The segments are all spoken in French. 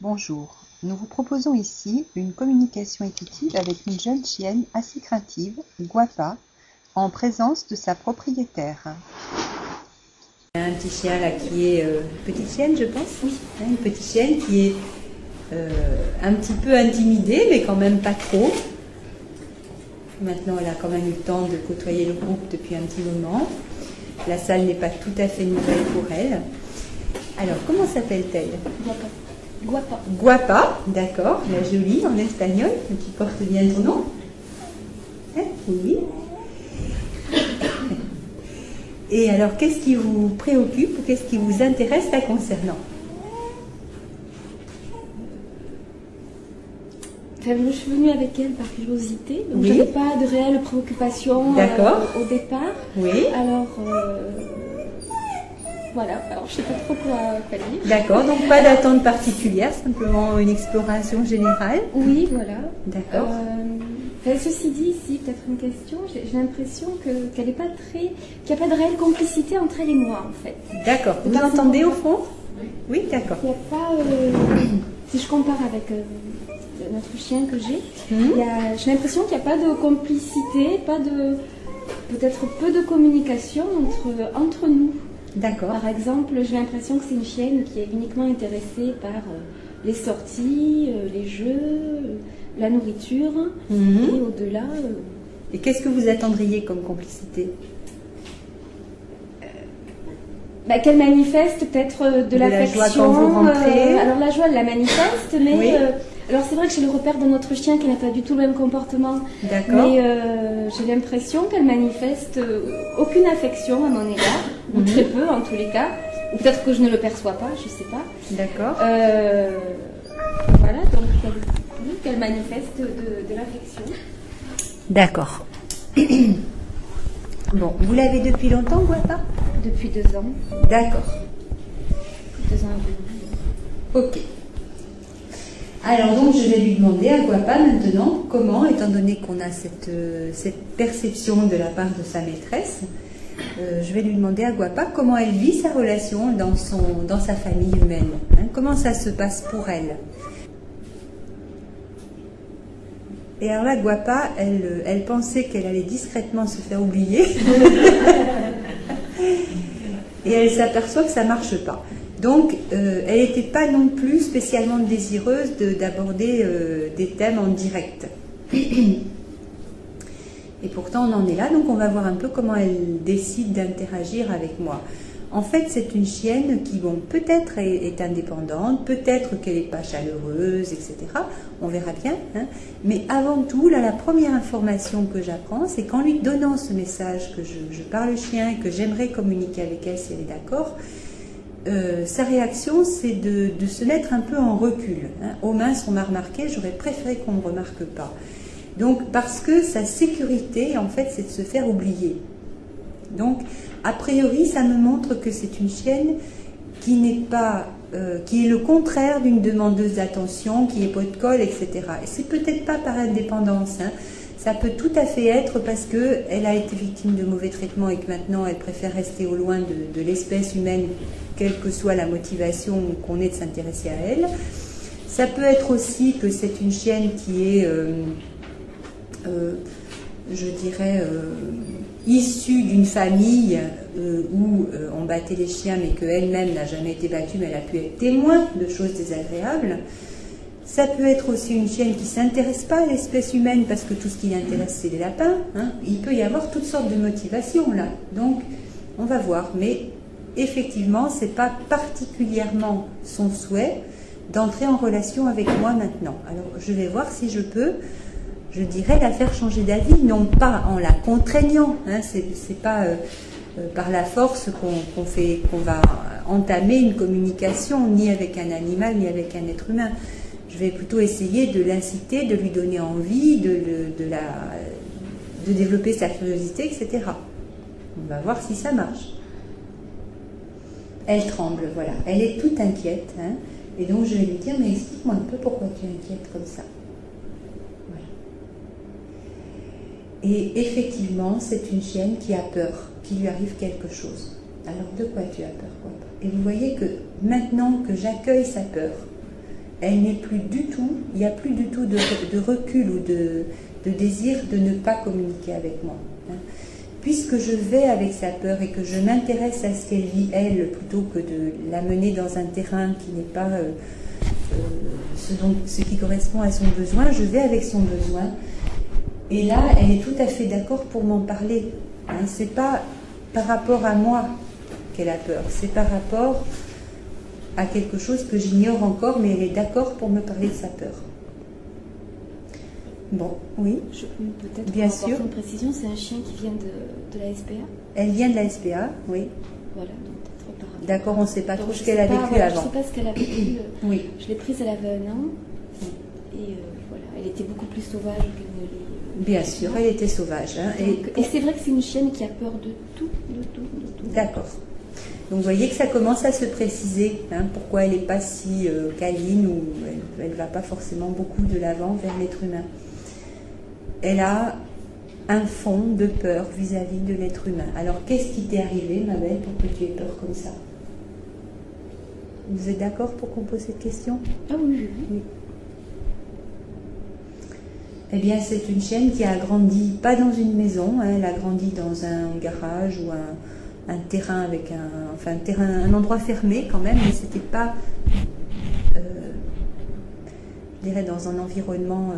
Bonjour, nous vous proposons ici une communication éthique avec une jeune chienne assez craintive, Guapa, en présence de sa propriétaire. Un petit chien là qui est petite chienne, je pense. Oui. Une petite chienne qui est un petit peu intimidée, mais quand même pas trop. Maintenant, elle a quand même eu le temps de côtoyer le groupe depuis un petit moment. La salle n'est pas tout à fait nouvelle pour elle. Alors, comment s'appelle-t-elle? Guapa. Guapa. Guapa, d'accord, la jolie en espagnol, qui porte bien ton nom. Hein? Oui. Et alors, qu'est-ce qui vous préoccupe ou qu'est-ce qui vous intéresse la concernant? Je suis venue avec elle par curiosité, donc oui. je n'avais pas de réelle préoccupation au départ. Oui. Alors, voilà, alors je ne sais pas trop quoi dire. D'accord, donc pas d'attente particulière, simplement une exploration générale. Oui, voilà. D'accord. Ceci dit, ici, peut-être une question, j'ai l'impression qu'elle n'est pas très, qu'il n'y a pas de réelle complicité entre elle et moi, en fait. D'accord, vous entendez au fond? Oui, d'accord. Il n'y a pas, si je compare avec notre chien que j'ai, j'ai l'impression qu'il n'y a pas de complicité, peut-être peu de communication entre nous. D'accord. Par exemple, j'ai l'impression que c'est une chienne qui est uniquement intéressée par les sorties, les jeux, la nourriture, et au-delà... Et qu'est-ce que vous attendriez comme complicité? Qu'elle manifeste peut-être de l'affection. La joie quand vous rentrez. Alors la joie, elle la manifeste, mais... Oui. Alors c'est vrai que j'ai le repère de notre chien qui n'a pas du tout le même comportement. D'accord. Mais j'ai l'impression qu'elle manifeste aucune affection à mon égard, ou très peu en tous les cas. Ou peut-être que je ne le perçois pas, je ne sais pas. D'accord. Voilà, donc qu'elle manifeste de l'affection. D'accord. Bon, vous l'avez depuis longtemps, Guapa? Depuis 2 ans. D'accord. 2 ans et demi. Ok. Alors donc je vais lui demander à Guapa maintenant comment, étant donné qu'on a cette perception de la part de sa maîtresse, je vais lui demander à Guapa comment elle vit sa relation dans sa famille humaine. Hein, comment ça se passe pour elle. Et alors là, Guapa, elle pensait qu'elle allait discrètement se faire oublier. Et elle s'aperçoit que ça ne marche pas. Donc, elle n'était pas non plus spécialement désireuse d'aborder des thèmes en direct. Et pourtant, on en est là. Donc, on va voir un peu comment elle décide d'interagir avec moi. En fait, c'est une chienne qui, bon, peut-être est indépendante, peut-être qu'elle n'est pas chaleureuse, etc. On verra bien. Hein. Mais avant tout, là, la première information que j'apprends, c'est qu'en lui donnant ce message que je parle chien et que j'aimerais communiquer avec elle si elle est d'accord, sa réaction, c'est de se mettre un peu en recul. Hein. Aux mains, on m'a remarqué, j'aurais préféré qu'on ne me remarque pas. Donc, parce que sa sécurité, en fait, c'est de se faire oublier. Donc, a priori, ça me montre que c'est une chienne qui n'est pas, qui est le contraire d'une demandeuse d'attention, qui est pot de colle, etc. Et c'est peut-être pas par indépendance. Hein. Ça peut tout à fait être parce qu'elle a été victime de mauvais traitements et que maintenant elle préfère rester au loin de l'espèce humaine, quelle que soit la motivation qu'on ait de s'intéresser à elle. Ça peut être aussi que c'est une chienne qui est, je dirais, issue d'une famille où on battait les chiens, mais qu'elle-même n'a jamais été battue, mais elle a pu être témoin de choses désagréables. Ça peut être aussi une chienne qui ne s'intéresse pas à l'espèce humaine parce que tout ce qui l'intéresse, c'est les lapins. Hein. Il peut y avoir toutes sortes de motivations là. Donc, on va voir. Mais effectivement, ce n'est pas particulièrement son souhait d'entrer en relation avec moi maintenant. Alors, je vais voir si je peux, je dirais, la faire changer d'avis, non pas en la contraignant. Hein. C'est pas par la force qu'on va entamer une communication, ni avec un animal, ni avec un être humain. Je vais plutôt essayer de l'inciter, de lui donner envie, de développer sa curiosité, etc. On va voir si ça marche. Elle tremble, voilà. Elle est toute inquiète. Hein, et donc, je vais lui dire, mais explique-moi un peu pourquoi tu es inquiète comme ça. Voilà. Et effectivement, c'est une chienne qui a peur, qu'il lui arrive quelque chose. Alors, de quoi tu as peur, quoi? Et vous voyez que maintenant que j'accueille sa peur, elle n'est plus du tout, il n'y a plus du tout de recul ou de désir de ne pas communiquer avec moi. Hein. Puisque je vais avec sa peur et que je m'intéresse à ce qu'elle vit elle, plutôt que de la mener dans un terrain qui n'est pas ce qui correspond à son besoin, je vais avec son besoin. Et là, elle est tout à fait d'accord pour m'en parler. Hein. C'est pas par rapport à moi qu'elle a peur, c'est par rapport à quelque chose que j'ignore encore, mais elle est d'accord pour me parler de sa peur. Bon, oui. Peut-être bien pour sûr. Une précision, c'est un chien qui vient de la SPA. Elle vient de la SPA, oui. Voilà, donc peut-être par rapport. D'accord, on ne sait pas trop Donc, ce qu'elle a vécu voilà, avant. Je ne sais pas ce qu'elle a vécu. Oui. Je l'ai prise, elle avait 1 an. Et voilà, elle était beaucoup plus sauvage qu'elle ne l'est. Bien sûr, elle était sauvage. Hein, et c'est vrai que c'est une chienne qui a peur de tout, de tout. D'accord. Donc vous voyez que ça commence à se préciser, hein, pourquoi elle n'est pas si câline ou elle ne va pas forcément beaucoup de l'avant vers l'être humain. Elle a un fond de peur vis-à-vis de l'être humain. Alors qu'est-ce qui t'est arrivé, ma belle, pour que tu aies peur comme ça? Vous êtes d'accord pour qu'on pose cette question? Ah oui. Eh bien, c'est une chienne qui a grandi, pas dans une maison, hein, elle a grandi dans un garage ou un terrain avec un endroit fermé quand même, mais c'était pas, je dirais, dans un environnement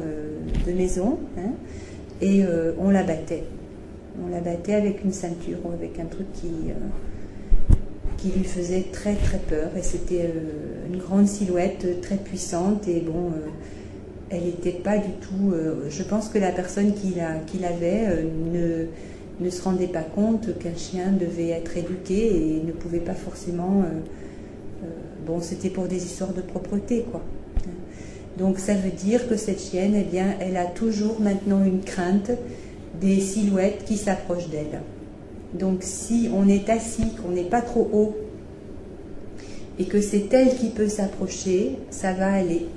de maison, hein, et on la battait. On la battait avec une ceinture ou avec un truc qui lui faisait très très peur, et c'était une grande silhouette très puissante, et bon, elle n'était pas du tout, je pense que la personne qui l'avait ne se rendait pas compte qu'un chien devait être éduqué et ne pouvait pas forcément, bon, c'était pour des histoires de propreté, quoi. Donc ça veut dire que cette chienne, eh bien, elle a toujours maintenant une crainte des silhouettes qui s'approchent d'elle. Donc si on est assis, qu'on n'est pas trop haut, et que c'est elle qui peut s'approcher, ça va aller.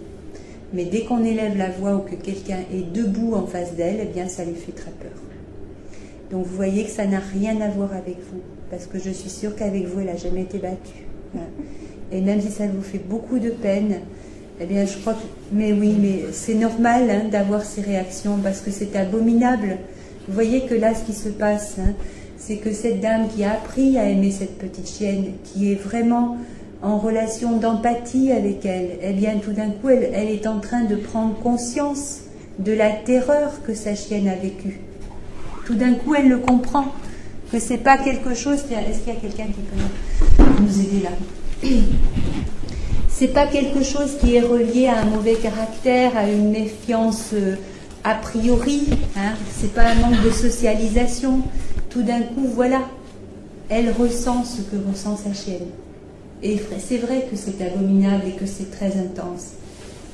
Mais dès qu'on élève la voix ou que quelqu'un est debout en face d'elle, eh bien ça lui fait très peur. Donc vous voyez que ça n'a rien à voir avec vous, parce que je suis sûre qu'avec vous, elle n'a jamais été battue. Voilà. Et même si ça vous fait beaucoup de peine, eh bien je crois que... Mais oui, mais c'est normal, hein, d'avoir ces réactions, parce que c'est abominable. Vous voyez que là, ce qui se passe, hein, c'est que cette dame qui a appris à aimer cette petite chienne, qui est vraiment en relation d'empathie avec elle, eh bien tout d'un coup, elle est en train de prendre conscience de la terreur que sa chienne a vécue. Tout d'un coup, elle le comprend, que c'est pas quelque chose... Est-ce qu'il y a quelqu'un qui peut nous aider là? C'est pas quelque chose qui est relié à un mauvais caractère, à une méfiance a priori, hein, c'est pas un manque de socialisation. Tout d'un coup, voilà, elle ressent ce que ressent sa chienne. Et c'est vrai que c'est abominable et que c'est très intense.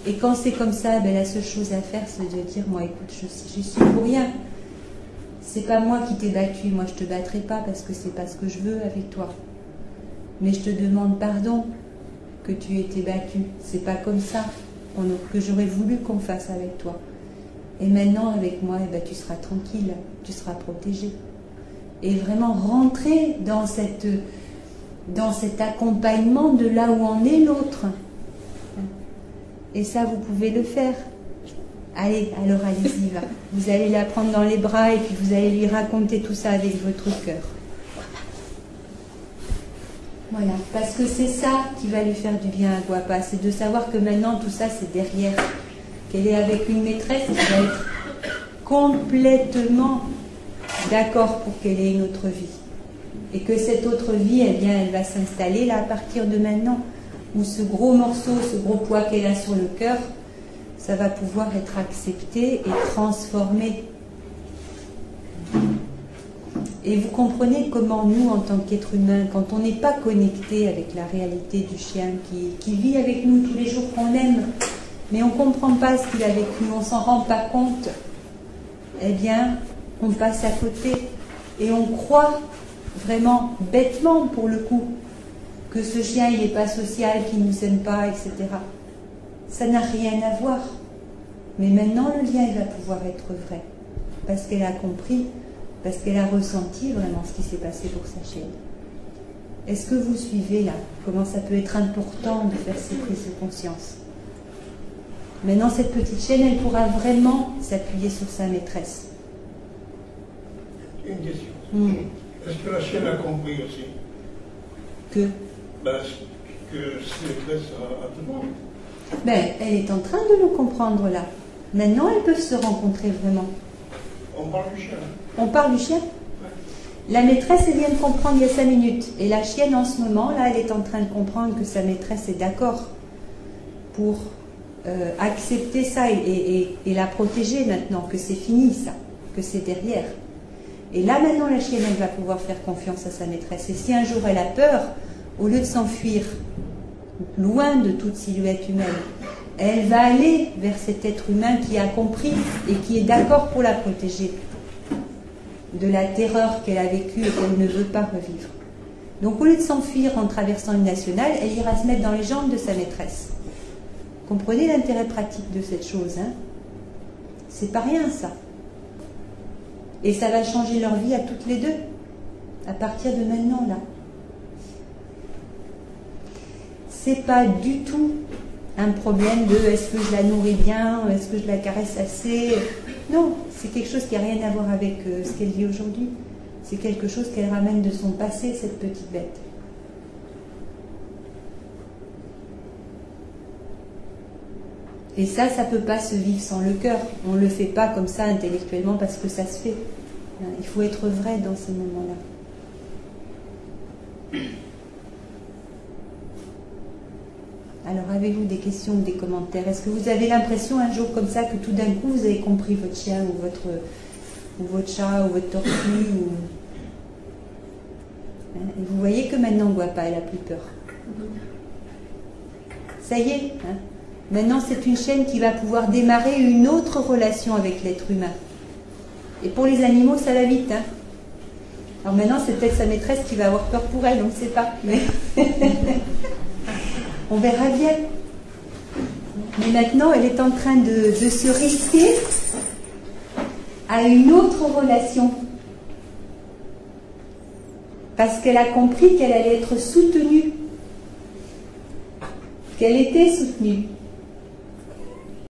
Et quand c'est comme ça, ben, la seule chose à faire, c'est de dire, moi, écoute, je suis pour rien. C'est pas moi qui t'ai battu, moi je te battrai pas parce que c'est pas ce que je veux avec toi. Mais je te demande pardon que tu aies été battu. C'est pas comme ça que j'aurais voulu qu'on fasse avec toi. Et maintenant avec moi, eh ben, tu seras tranquille, tu seras protégé. Et vraiment rentrer dans cet accompagnement de là où en est l'autre. Et ça, vous pouvez le faire. Allez, alors allez-y, va. Vous allez la prendre dans les bras et puis vous allez lui raconter tout ça avec votre cœur. Voilà, parce que c'est ça qui va lui faire du bien à Guapa, c'est de savoir que maintenant tout ça c'est derrière, qu'elle est avec une maîtresse qui va être complètement d'accord pour qu'elle ait une autre vie. Et que cette autre vie, eh bien, elle va s'installer là à partir de maintenant, où ce gros morceau, ce gros poids qu'elle a sur le cœur, ça va pouvoir être accepté et transformé. Et vous comprenez comment nous, en tant qu'êtres humains, quand on n'est pas connecté avec la réalité du chien qui vit avec nous tous les jours, qu'on aime, mais on ne comprend pas ce qu'il a vécu, on ne s'en rend pas compte, eh bien, on passe à côté et on croit vraiment bêtement pour le coup que ce chien il n'est pas social, qu'il ne nous aime pas, etc. Ça n'a rien à voir. Mais maintenant le lien il va pouvoir être vrai parce qu'elle a compris, parce qu'elle a ressenti vraiment ce qui s'est passé pour sa chienne. Est-ce que vous suivez là comment ça peut être important de faire ces prises de conscience? Maintenant, cette petite chienne, elle pourra vraiment s'appuyer sur sa maîtresse. Une question. Mm. Est-ce que la chienne a compris aussi Que que ses maîtresses a demandé? Ben, elle est en train de le comprendre là. Maintenant, elles peuvent se rencontrer vraiment. On parle du chien. On parle du chien? La maîtresse, elle vient de comprendre il y a 5 minutes. Et la chienne, en ce moment, là, elle est en train de comprendre que sa maîtresse est d'accord pour accepter ça et la protéger maintenant, que c'est fini ça, que c'est derrière. Et là, maintenant, la chienne, elle va pouvoir faire confiance à sa maîtresse. Et si un jour elle a peur, au lieu de s'enfuir loin de toute silhouette humaine, elle va aller vers cet être humain qui a compris et qui est d'accord pour la protéger de la terreur qu'elle a vécue et qu'elle ne veut pas revivre. Donc au lieu de s'enfuir en traversant une nationale, elle ira se mettre dans les jambes de sa maîtresse. Comprenez l'intérêt pratique de cette chose, hein? C'est pas rien ça. Et ça va changer leur vie à toutes les deux, à partir de maintenant là. C'est pas du tout un problème de est-ce que je la nourris bien, est-ce que je la caresse assez. Non, c'est quelque chose qui n'a rien à voir avec ce qu'elle vit aujourd'hui. C'est quelque chose qu'elle ramène de son passé, cette petite bête. Et ça ne peut pas se vivre sans le cœur. On ne le fait pas comme ça intellectuellement parce que ça se fait. Il faut être vrai dans ces moments-là. Alors, avez-vous des questions ou des commentaires? Est-ce que vous avez l'impression un jour comme ça que tout d'un coup vous avez compris votre chien ou votre chat ou votre tortue Et vous voyez que maintenant Guapa, elle a plus peur. Ça y est, hein? Maintenant c'est une chienne qui va pouvoir démarrer une autre relation avec l'être humain. Et pour les animaux, ça va vite, hein? Alors maintenant, c'est peut-être sa maîtresse qui va avoir peur pour elle, on ne sait pas. Mais on verra bien. Mais maintenant, elle est en train de se risquer à une autre relation. Parce qu'elle a compris qu'elle allait être soutenue. Qu'elle était soutenue.